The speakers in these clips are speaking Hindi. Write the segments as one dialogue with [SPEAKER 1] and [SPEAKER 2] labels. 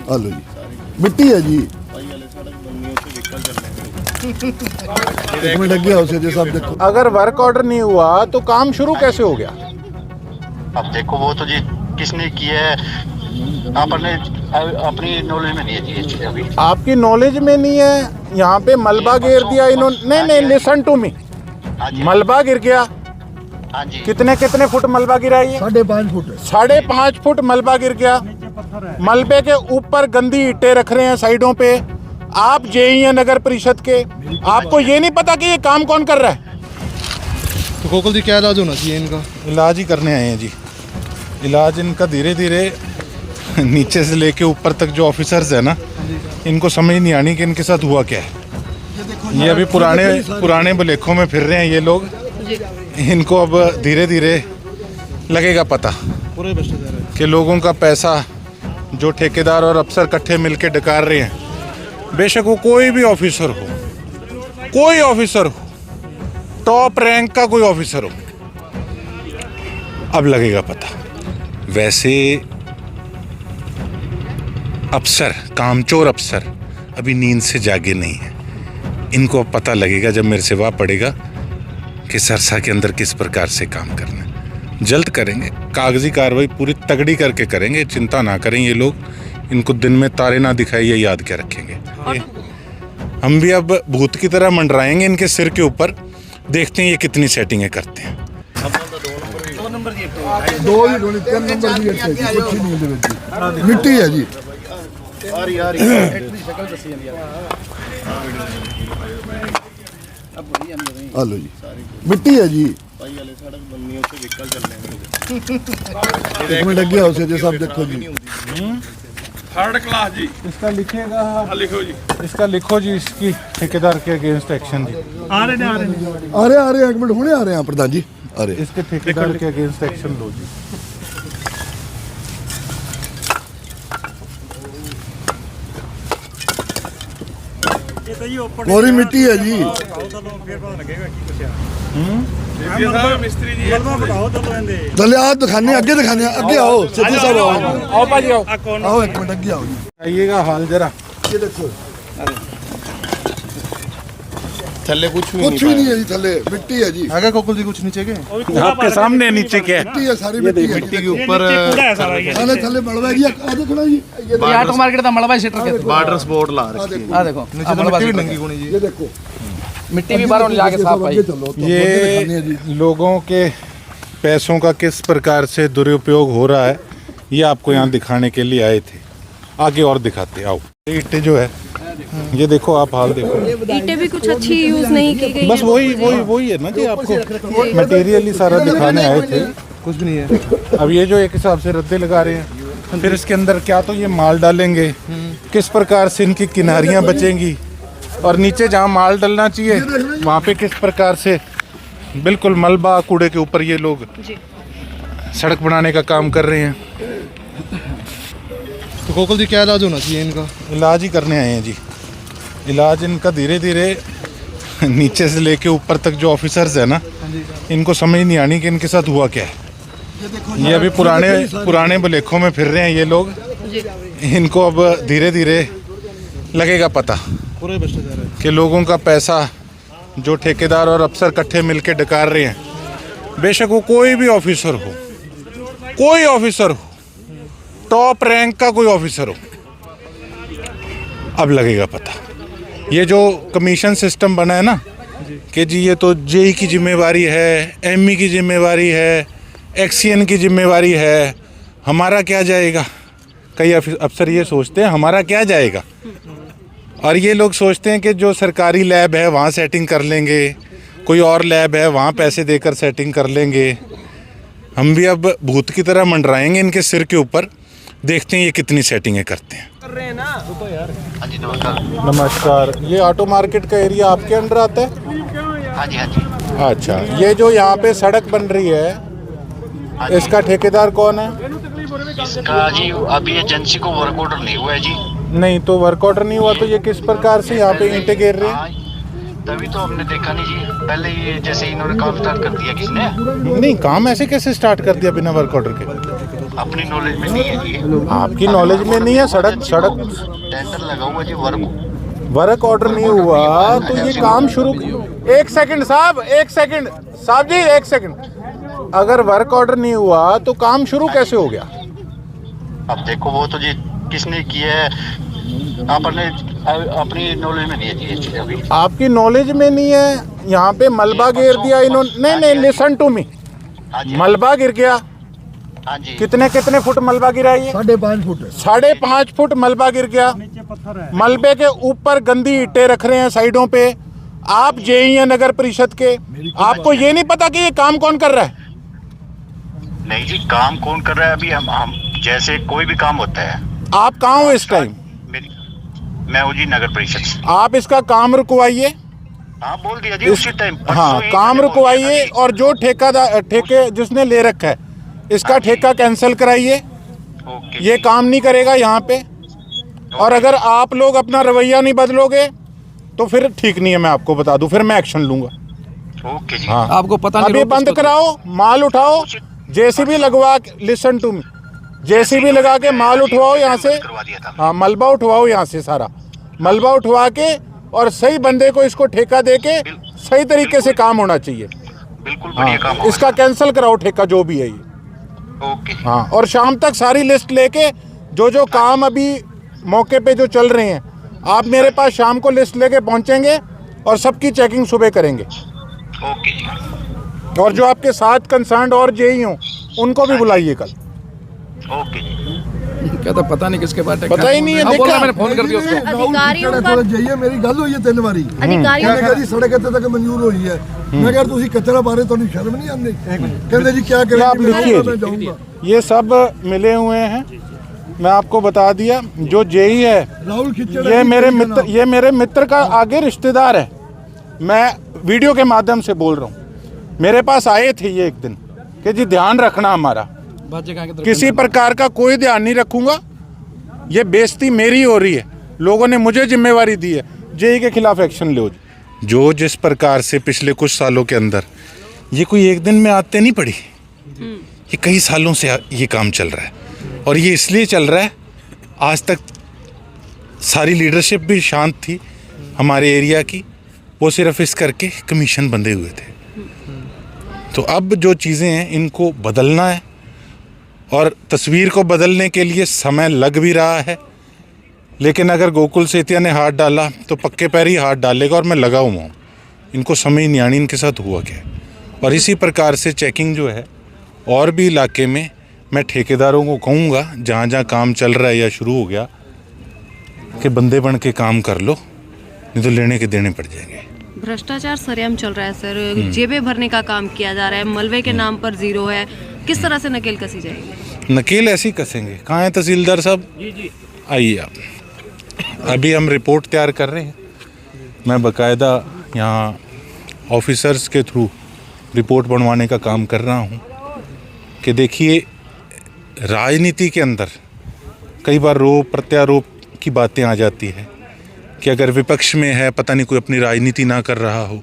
[SPEAKER 1] हेलो जी, मिट्टी है जी। एक मिनट लग गया उसे जी साहब, देखो।
[SPEAKER 2] अगर वर्क ऑर्डर नहीं हुआ तो काम शुरू कैसे हो गया?
[SPEAKER 3] अब देखो वो तो जी किसने किया है, आपने अपनी नॉलेज में नहीं है जी अभी।
[SPEAKER 2] आपकी नॉलेज में नहीं है। यहाँ पे मलबा गिर दिया इन्होंने। नहीं, लिसन टू मी। मलबा गिर गया।
[SPEAKER 3] हाँ जी।
[SPEAKER 2] कितने फुट मलबा गिरा है?
[SPEAKER 1] 5.5 फुट।
[SPEAKER 2] 5.5 फुट मलबा गिर गया। मलबे के ऊपर गंदी ईंटें रख रहे हैं साइडों पे। आप जेई हैं नगर परिषद के, आपको ये नहीं पता कि ये काम कौन कर रहा है?
[SPEAKER 4] तो कोकल जी क्या इलाज होना चाहिए इनका?
[SPEAKER 2] इलाज ही करने आए हैं जी। इलाज इनका धीरे धीरे नीचे से लेके ऊपर तक जो ऑफिसर्स है ना, इनको समझ नहीं आनी कि इनके साथ हुआ क्या है। ये अभी पुराने बुलेखों में फिर रहे हैं ये लोग। इनको अब धीरे धीरे लगेगा पता
[SPEAKER 4] पूरे भ्रष्टाचार है
[SPEAKER 2] कि लोगों का पैसा जो ठेकेदार और अफसर इकट्ठे मिलके डकार रहे हैं, बेशक वो कोई भी ऑफिसर हो, कोई ऑफिसर हो, टॉप रैंक का कोई ऑफिसर हो, अब लगेगा पता। वैसे अफसर, कामचोर अफसर अभी नींद से जागे नहीं है। इनको अब पता लगेगा जब मेरे से वाह पड़ेगा कि सरसा के अंदर किस प्रकार से काम करना है। जल्द करेंगे, कागजी कार्रवाई पूरी तगड़ी करके करेंगे, चिंता ना करें ये लोग। इनको दिन में तारे ना दिखाई ये याद क्या रखेंगे। हम भी अब भूत की तरह मंडराएंगे इनके सिर के ऊपर, देखते हैं ये कितनी सेटिंगें करते हैं।
[SPEAKER 1] 2 ही 3 नंबर भी अच्छे जी, कुछ नहीं है जी। मिट्टी है जी। हेलो जी, मिट्टी है जी। एक मिनट लग गया उसे जी साहब, देखो जी।
[SPEAKER 4] 3rd क्लास जी।
[SPEAKER 2] इसका लिखेगा,
[SPEAKER 4] लिखो जी।
[SPEAKER 2] इसका लिखो जी, इसकी ठेकेदार के अगेंस्ट एक्शन जी।
[SPEAKER 1] आ रहे हैं एक मिनट, हुणे आ रहे हैं प्रधान जी। अरे
[SPEAKER 2] इसके ठेकेदार के अगेंस्ट एक्शन लो जी।
[SPEAKER 1] कोरी मिट्टी है जी।
[SPEAKER 4] मिस्त्री जी
[SPEAKER 1] चले आप दिखाने, आगे दिखाने, आगे आओ सिद्धू साहब,
[SPEAKER 2] आओ पाजी आओ,
[SPEAKER 1] आओ एक मिनट आगे आओ जी।
[SPEAKER 2] आइएगा हाल जरा।
[SPEAKER 1] ये देखो
[SPEAKER 4] थल्ले कुछ
[SPEAKER 1] कुछ भी नहीं है जी, थले मिट्टी है जी।
[SPEAKER 4] आगे कोकल जी कुछ नीचे के
[SPEAKER 2] आपके सामने नीचे क्या है?
[SPEAKER 1] मिट्टी है, सारी मिट्टी है।
[SPEAKER 4] मिट्टी के ऊपर
[SPEAKER 1] थले मलबा जी, आ देखो ना जी, ये
[SPEAKER 5] आटो मार्केट दा मलबा क्षेत्र के
[SPEAKER 4] बॉर्डर स्पॉट ला रखी है।
[SPEAKER 5] आ देखो
[SPEAKER 4] नीचे तो मिट्टी भी नंगी कोनी जी।
[SPEAKER 1] ये देखो
[SPEAKER 5] मिट्टी भी बाहर जाके साफ आई।
[SPEAKER 2] ये लोगों के पैसों का किस प्रकार से दुरुपयोग हो रहा है, ये आपको यहाँ दिखाने के लिए आए थे। आगे और दिखाते, आओ। ईंटें जो है ये देखो, आप हाल देखो।
[SPEAKER 6] ईंटें भी कुछ अच्छी यूज नहीं की गई।
[SPEAKER 2] बस वही है ना जी, आपको मटेरियल ही सारा दिखाने आए थे।
[SPEAKER 4] कुछ भी नहीं है।
[SPEAKER 2] अब ये जो एक हिसाब से रद्दे लगा रहे हैं, फिर इसके अंदर क्या तो ये माल डालेंगे, किस प्रकार से इनकी किनारियां बचेंगी, और नीचे जहाँ माल डलना चाहिए वहाँ पे किस प्रकार से बिल्कुल मलबा कूड़े के ऊपर ये लोग सड़क बनाने का काम कर रहे हैं।
[SPEAKER 4] तो कोकल जी क्या इलाज होना चाहिए इनका?
[SPEAKER 2] इलाज ही करने आए हैं जी। इलाज इनका धीरे धीरे नीचे से लेके ऊपर तक जो ऑफिसर्स है ना, इनको समझ नहीं आनी कि इनके साथ हुआ क्या है। ये अभी पुराने बुलेखों में फिर रहे हैं ये लोग। इनको अब धीरे धीरे लगेगा पता
[SPEAKER 4] पूरे भ्रष्टाचार है
[SPEAKER 2] कि लोगों का पैसा जो ठेकेदार और अफसर इकट्ठे मिलके डकार रहे हैं, बेशक वो कोई भी ऑफिसर हो, कोई ऑफिसर हो, टॉप रैंक का कोई ऑफिसर हो, अब लगेगा पता। ये जो कमीशन सिस्टम बना है ना कि जी ये तो जेई की जिम्मेवारी है, एमई की जिम्मेवारी है, एक्सीएन की जिम्मेवारी है, हमारा क्या जाएगा। कई अफसर ये सोचते हैं हमारा क्या जाएगा, और ये लोग सोचते हैं कि जो सरकारी लैब है वहाँ सेटिंग कर लेंगे, कोई और लैब है वहाँ पैसे देकर सेटिंग कर लेंगे। हम भी अब भूत की तरह मंडराएंगे इनके सिर के ऊपर, देखते हैं ये कितनी सेटिंगें करते हैं।
[SPEAKER 3] हाँ जी नमस्कार।
[SPEAKER 2] नमस्कार। ये ऑटो मार्केट का एरिया आपके अंडर आता है?
[SPEAKER 3] हाँ जी हाँ जी।
[SPEAKER 2] अच्छा, ये जो यहाँ पे सड़क बन रही है, इसका ठेकेदार कौन है?
[SPEAKER 3] इसका जी अभी एजेंसी को वर्क ऑर्डर नहीं हुआ है जी।
[SPEAKER 2] नहीं तो वर्क ऑर्डर नहीं हुआ तो ये किस प्रकार से यहाँ पे ईंटें गिर रही हैं?
[SPEAKER 3] तभी तो हमने देखा नहीं जी, पहले ये जैसे इन्होंने काम स्टार्ट कर दिया किसने,
[SPEAKER 2] नहीं, काम ऐसे कैसे स्टार्ट कर दिया बिना वर्क ऑर्डर के?
[SPEAKER 3] अपनी नॉलेज में नहीं है जी।
[SPEAKER 2] आपकी नॉलेज में नहीं है? सड़क
[SPEAKER 3] टेंडर लगा हुआ जी,
[SPEAKER 2] वर्क ऑर्डर नहीं हुआ तो ये काम शुरू। एक सेकंड साहब, एक सेकंड साहब जी, एक सेकंड। अगर वर्क ऑर्डर नहीं हुआ तो काम शुरू कैसे हो गया?
[SPEAKER 3] अब देखो वो तो जी किसने किया है, आपने अपनी नॉलेज में नहीं है जी अभी।
[SPEAKER 2] आपकी नॉलेज में नहीं है? यहाँ पे मलबा गिर दिया इन्होंने। नहीं, लिसन टू मी,
[SPEAKER 3] हाँ जी,
[SPEAKER 2] मलबा गिर गया।
[SPEAKER 3] हाँ जी,
[SPEAKER 2] कितने फुट मलबा गिरा ये?
[SPEAKER 1] 5.5 फुट है।
[SPEAKER 2] 5.5 फुट मलबा गिर गया। मलबे के ऊपर गंदी ईंटें रख रहे हैं साइडों पे। आप जेई हैं नगर परिषद के, आपको ये नहीं पता कि ये काम कौन कर रहा है?
[SPEAKER 3] नहीं जी, काम कौन कर रहा है अभी? हम जैसे कोई भी काम होता है।
[SPEAKER 2] आप कहाँ हो इस टाइम?
[SPEAKER 3] मैं हूँ जी नगर परिषद से।
[SPEAKER 2] आप इसका काम रुकवाइए।
[SPEAKER 3] हाँ, बोल दिया जी उसी टाइम।
[SPEAKER 2] हाँ, काम रुकवाइए और जो ठेके जिसने ले रखा है इसका ठेका कैंसिल कराइए।
[SPEAKER 3] ओके,
[SPEAKER 2] ये काम नहीं करेगा यहाँ पे। और अगर आप लोग अपना रवैया नहीं बदलोगे तो फिर ठीक नहीं है, मैं आपको बता दूं, फिर मैं एक्शन लूंगा।
[SPEAKER 3] ओके जी।
[SPEAKER 2] हाँ,
[SPEAKER 5] आपको पता नहीं,
[SPEAKER 2] अभी
[SPEAKER 5] रोक
[SPEAKER 2] बंद
[SPEAKER 5] उसको।
[SPEAKER 2] कराओ, माल उठाओ, जेसीबी लगवा के, लिसन टू मी, जेसीबी लगा के माल उठवाओ यहाँ से।
[SPEAKER 3] करवा दिया था।
[SPEAKER 2] हाँ, मलबा उठवाओ यहाँ से, सारा मलबा उठवा के और सही बंदे को इसको ठेका दे के सही तरीके से काम होना चाहिए।
[SPEAKER 3] बिल्कुल बढ़िया काम
[SPEAKER 2] हाँ,
[SPEAKER 3] होगा।
[SPEAKER 2] इसका कैंसिल कराओ ठेका जो भी है ये।
[SPEAKER 3] ओके,
[SPEAKER 2] हाँ, और शाम तक सारी लिस्ट लेके जो काम अभी मौके पे जो चल रहे हैं, आप मेरे पास शाम को लिस्ट लेके पहुंचेंगे और सबकी चेकिंग सुबह करेंगे।
[SPEAKER 3] ओके जी,
[SPEAKER 2] और जो आपके साथ कंसर्न और जेई हों उनको भी बुलाइए कल।
[SPEAKER 3] ओके जी।
[SPEAKER 5] क्या तो पता नहीं किसके बात है,
[SPEAKER 2] पता ही नहीं है,
[SPEAKER 5] हाँ, बोल रहा
[SPEAKER 2] देखा।
[SPEAKER 5] मैंने फोन कर दिया उसको।
[SPEAKER 6] अधिकारियों का-
[SPEAKER 1] जाइए, मेरी गल हुई है 3 बारी।
[SPEAKER 6] अधिकारियों
[SPEAKER 1] ਉਹਨੇ ਕਹਿੰਦੀ ਸੜਕ ਇੱਥੇ ਤੱਕ ਮਨਜ਼ੂਰ ਹੋਈ ਹੈ। ਮੈਂ ਕਿਹਾ ਤੁਸੀਂ ਕਚਰਾ ਬਾਰੇ ਤੁਹਾਨੂੰ ਸ਼ਰਮ ਨਹੀਂ ਆਉਂਦੀ? ਕਹਿੰਦੇ ਜੀ ਕੀ
[SPEAKER 2] आप
[SPEAKER 1] ਕरेंगे,
[SPEAKER 2] लिखिए
[SPEAKER 1] मैं
[SPEAKER 2] जी।
[SPEAKER 1] जाऊंगा।
[SPEAKER 2] ये सब मिले हुए हैं, मैं आपको बता दिया। जो जेई है
[SPEAKER 1] राहुल खिच्चड़
[SPEAKER 2] ये मेरे मित्र का आगे रिश्तेदार है। मैं वीडियो के माध्यम से बोल रहा हूँ। मेरे पास आए थे ये एक दिन कि जी ध्यान रखना हमारा, किसी प्रकार का कोई ध्यान नहीं रखूंगा। ये बेइज्जती मेरी हो रही है, लोगों ने मुझे जिम्मेवारी दी है, जेई के खिलाफ एक्शन लो। जो जिस प्रकार से पिछले कुछ सालों के अंदर, ये कोई एक दिन में आते नहीं पड़ी, ये कई सालों से ये काम चल रहा है। और ये इसलिए चल रहा है, आज तक सारी लीडरशिप भी शांत थी हमारे एरिया की, वो सिर्फ इस करके कमीशन बंधे हुए थे। तो अब जो चीज़ें हैं इनको बदलना है, और तस्वीर को बदलने के लिए समय लग भी रहा है। लेकिन अगर गोकुल सेतिया ने हाथ डाला तो पक्के पैर ही हाथ डालेगा, और मैं लगा हुआ हूँ। इनको समझ नहीं आनी इनके साथ हुआ क्या है। और इसी प्रकार से चेकिंग जो है और भी इलाके में, मैं ठेकेदारों को कहूँगा जहाँ जहाँ काम चल रहा है या शुरू हो गया कि बंदे बन के काम कर लो, नहीं तो लेने के देने पड़ जाएंगे।
[SPEAKER 6] भ्रष्टाचार सरेआम चल रहा है सर, जेबें भरने का काम किया जा रहा है, मलबे के नाम पर जीरो है, किस तरह से नकेल कसी जाएगी?
[SPEAKER 2] नकेल ऐसे ही कसेंगे। कहाँ है तहसीलदार साहब? जी आइए आप। अभी हम रिपोर्ट तैयार कर रहे हैं, मैं बकायदा यहाँ ऑफिसर्स के थ्रू रिपोर्ट बनवाने का काम कर रहा हूँ कि देखिए, राजनीति के अंदर कई बार रोप प्रत्यारोप की बातें आ जाती है कि अगर विपक्ष में है, पता नहीं कोई अपनी राजनीति ना कर रहा हो।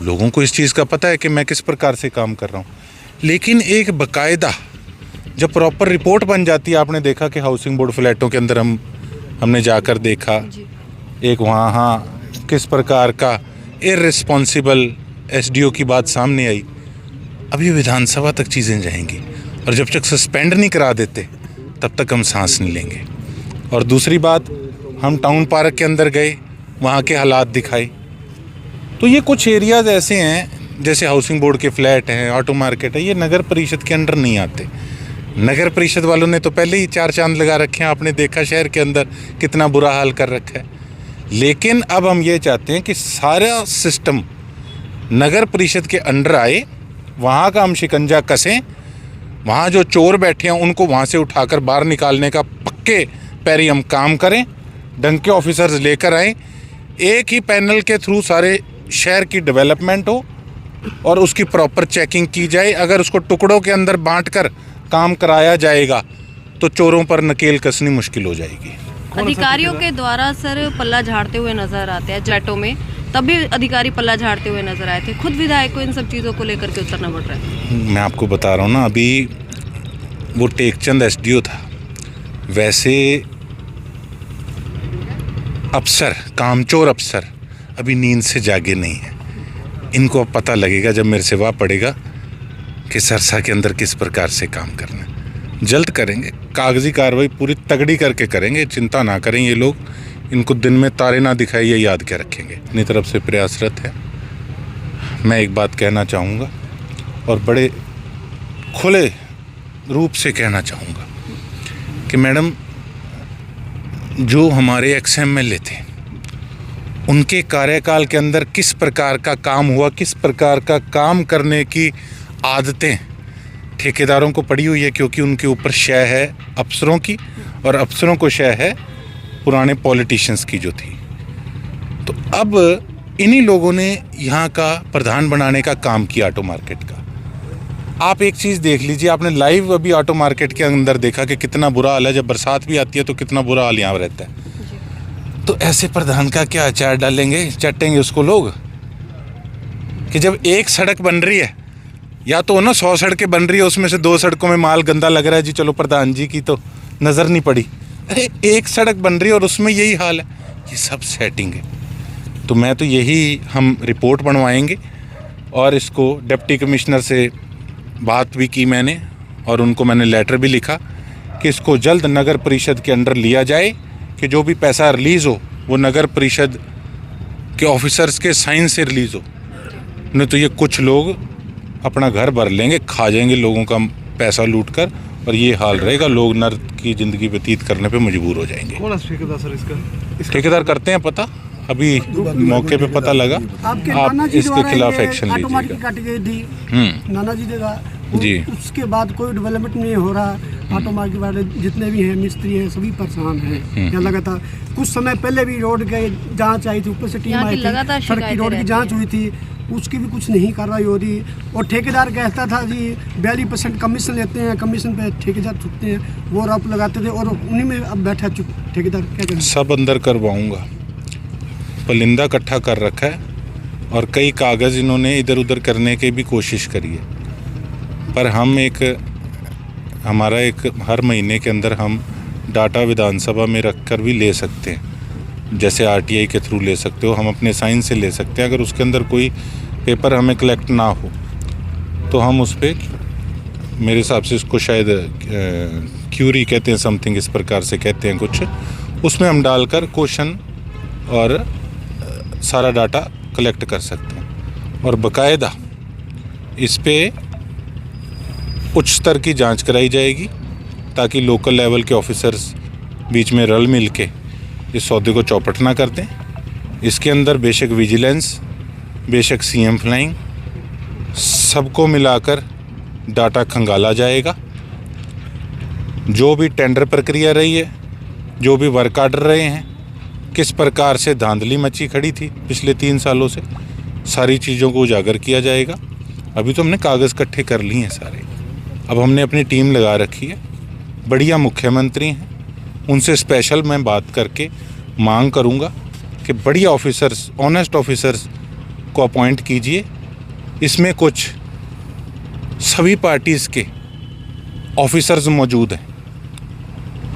[SPEAKER 2] लोगों को इस चीज़ का पता है कि मैं किस प्रकार से काम कर रहा हूँ, लेकिन एक बकायदा जब प्रॉपर रिपोर्ट बन जाती है, आपने देखा कि हाउसिंग बोर्ड फ्लैटों के अंदर हमने जाकर देखा एक वहाँ किस प्रकार का इररिस्पॉन्सिबल एसडीओ की बात सामने आई। अभी विधानसभा तक चीज़ें जाएंगी, और जब तक सस्पेंड नहीं करा देते तब तक हम सांस नहीं लेंगे। और दूसरी बात, हम टाउन पार्क के अंदर गए, वहाँ के हालात दिखाए, तो ये कुछ एरियाज़ ऐसे हैं जैसे हाउसिंग बोर्ड के फ्लैट हैं, ऑटो मार्केट है, ये नगर परिषद के अंडर नहीं आते। नगर परिषद वालों ने तो पहले ही 4 चांद लगा रखे हैं, आपने देखा शहर के अंदर कितना बुरा हाल कर रखा है। लेकिन अब हम ये चाहते हैं कि सारा सिस्टम नगर परिषद के अंडर आए, वहाँ का हम शिकंजा कसें, वहाँ जो चोर बैठे हैं उनको वहाँ से उठाकर बाहर निकालने का पक्के पैरी हम काम करें, ढंग के ऑफिसर्स लेकर आएँ, एक ही पैनल के थ्रू सारे शहर की डेवलपमेंट हो और उसकी प्रॉपर चेकिंग की जाए। अगर उसको टुकड़ों के अंदर बांटकर काम कराया जाएगा तो चोरों पर नकेल कसनी मुश्किल हो जाएगी।
[SPEAKER 6] अधिकारियों के द्वारा सर पल्ला झाड़ते हुए नजर आते हैं फ्लैटों में तब भी अधिकारी पल्ला झाड़ते हुए नजर आए थे। खुद विधायक को इन सब चीज़ों को लेकर के उतरना पड़ रहा है।
[SPEAKER 2] मैं आपको बता रहा हूँ ना, अभी वो टेकचंद एसडीओ था, वैसे अफसर, कामचोर अफसर अभी नींद से जागे नहीं है। इनको अब पता लगेगा जब मेरे से वाह पड़ेगा कि सरसा के अंदर किस प्रकार से काम करना है। जल्द करेंगे, कागजी कार्रवाई पूरी तगड़ी करके करेंगे, चिंता ना करें ये लोग। इनको दिन में तारे ना दिखाई, ये याद क्या रखेंगे। अपनी तरफ से प्रयासरत है। मैं एक बात कहना चाहूँगा और बड़े खुले रूप से कहना चाहूँगा कि मैडम, जो हमारे XMLA थे उनके कार्यकाल के अंदर किस प्रकार का काम हुआ, किस प्रकार का काम करने की आदतें ठेकेदारों को पड़ी हुई है, क्योंकि उनके ऊपर शय है अफसरों की और अफसरों को शय है पुराने पॉलिटिशियंस की जो थी। तो अब इन्हीं लोगों ने यहाँ का प्रधान बनाने का काम किया ऑटो मार्केट का। आप एक चीज़ देख लीजिए, आपने लाइव अभी ऑटो मार्केट के अंदर देखा कि कितना बुरा हाल है। जब बरसात भी आती है तो कितना बुरा हाल यहाँ रहता है। तो ऐसे प्रधान का क्या अचार डालेंगे, चटेंगे उसको लोग कि जब एक सड़क बन रही है, या तो ना 100 सड़कें बन रही है, उसमें से 2 सड़कों में माल गंदा लग रहा है जी, चलो प्रधान जी की तो नज़र नहीं पड़ी। अरे एक सड़क बन रही है और उसमें यही हाल है। ये सब सेटिंग है। तो मैं तो यही, हम रिपोर्ट बनवाएंगे और इसको डिप्टी कमिश्नर से बात भी की मैंने और उनको मैंने लेटर भी लिखा कि इसको जल्द नगर परिषद के अंडर लिया जाए, कि जो भी पैसा रिलीज़ हो वो नगर परिषद के ऑफिसर्स के साइन से रिलीज़ हो। नहीं तो ये कुछ लोग अपना घर भर लेंगे, खा जाएंगे लोगों का पैसा लूट कर, और ये हाल रहेगा। लोग नर्क की ज़िंदगी व्यतीत करने पे मजबूर हो जाएंगे।
[SPEAKER 4] कौन है ठेकेदार सर इसका?
[SPEAKER 2] ठेकेदार करते हैं पता, अभी मौके पे पता लगा। आप इसके खिलाफ एक्शन लीजिएगा।
[SPEAKER 7] काटी गई थी नाना जी देगा
[SPEAKER 2] जी।
[SPEAKER 7] उसके बाद कोई डेवलपमेंट नहीं हो रहा। ऑटो मार्केट वाले जितने भी हैं, मिस्त्री हैं, सभी परेशान हैं। यहाँ लगातार कुछ समय पहले भी रोड की जांच आई थी, ऊपर से टीम आई थी, सड़क की रोड की जांच हुई थी, उसकी भी कुछ नहीं कार्रवाई हो रही। और ठेकेदार कहता था जी 42% कमीशन लेते हैं, कमीशन पे ठेकेदार छुटते हैं, वो आरोप लगाते थे और उन्हीं में अब बैठा ठेकेदार। क्या करें?
[SPEAKER 2] सब अंदर करवाऊंगा। पलिंदा इकट्ठा कर रखा है और कई कागज़ इन्होंने इधर उधर करने की भी कोशिश करी है, पर हम हमारा एक हर महीने के अंदर हम डाटा विधानसभा में रख कर भी ले सकते हैं। जैसे RTI के थ्रू ले सकते हो, हम अपने साइन से ले सकते हैं। अगर उसके अंदर कोई पेपर हमें कलेक्ट ना हो तो हम उस पर, मेरे हिसाब से इसको शायद क्यूरी कहते हैं, समथिंग इस प्रकार से कहते हैं कुछ, उसमें हम डालकर क्वेश्चन और सारा डाटा कलेक्ट कर सकते हैं। और बाकायदा इस पे उच्च स्तर की जांच कराई जाएगी, ताकि लोकल लेवल के ऑफिसर्स बीच में रल मिल के इस सौदे को चौपट ना कर दें। इसके अंदर बेशक विजिलेंस, बेशक CM फ्लाइंग, सबको मिलाकर डाटा खंगाला जाएगा। जो भी टेंडर प्रक्रिया रही है, जो भी वर्क आर्डर रहे हैं, किस प्रकार से धांधली मची खड़ी थी पिछले 3 सालों से, सारी चीज़ों को उजागर किया जाएगा। अभी तो हमने कागज़ इकट्ठे कर लिए हैं सारे, अब हमने अपनी टीम लगा रखी है। बढ़िया मुख्यमंत्री हैं, उनसे स्पेशल मैं बात करके मांग करूंगा कि बढ़िया ऑफिसर्स, ऑनेस्ट ऑफिसर्स को अपॉइंट कीजिए। इसमें कुछ सभी पार्टीज़ के ऑफिसर्स मौजूद हैं,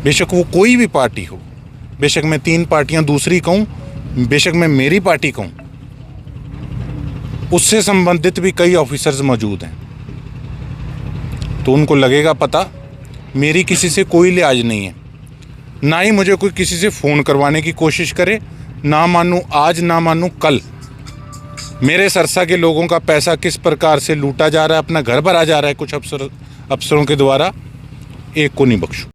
[SPEAKER 2] बेशक वो कोई भी पार्टी हो, बेशक मैं 3 पार्टियां दूसरी कहूँ, बेशक मैं मेरी पार्टी कहूँ, उससे संबंधित भी कई ऑफिसर्स मौजूद हैं। तो उनको लगेगा पता, मेरी किसी से कोई लिहाज नहीं है, ना ही मुझे कोई किसी से फ़ोन करवाने की कोशिश करे। ना मानूँ आज, ना मानूँ कल, मेरे सरसा के लोगों का पैसा किस प्रकार से लूटा जा रहा है, अपना घर भरा जा रहा है कुछ अफसरों के द्वारा, एक को नहीं बख्शूँ।